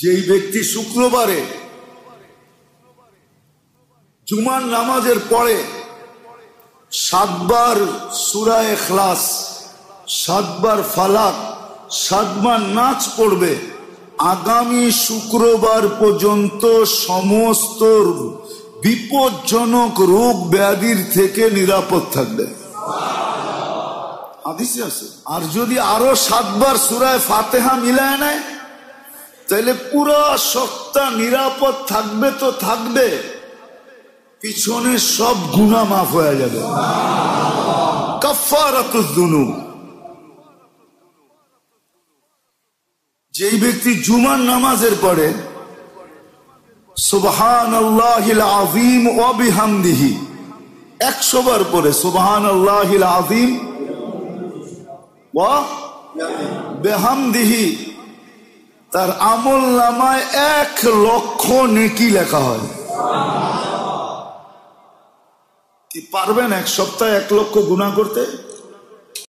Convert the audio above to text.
যেই ব্যক্তি শুক্রবারে জুমার নামাজের পরে 7 বার সূরা ইখলাস, 7 বার ফালাক, 7 বার নাচ পড়বে, আগামী শুক্রবার পর্যন্ত সমস্ত বিপজ্জনক রোগ ব্যাধির থেকে নিরাপদ থাকবে। হাদিসে আছে। আর যদি আরো 7 বার সূরা ফাতিহা মিলায় নেয় তাহলে পুরো সপ্তাহ নিরাপদ থাকবে। তো থাকবে, পিছনে সব গুনাহ মাফ হয়ে যাবে। কাফারাতুজ যুনুব। যেই ব্যক্তি জুমার নামাজের পরে সুবহানাল্লাহিল আযীম ওয়া বিহামদিহি 100 বার পরে সুবহানাল্লাহিল আযীম ওয়া বিহামদিহি, তার আমলনামায় 1 লক্ষ নেকি লেখা হয়। কি পারবেন এক সপ্তাহে 1 লক্ষ গুনাহ করতে?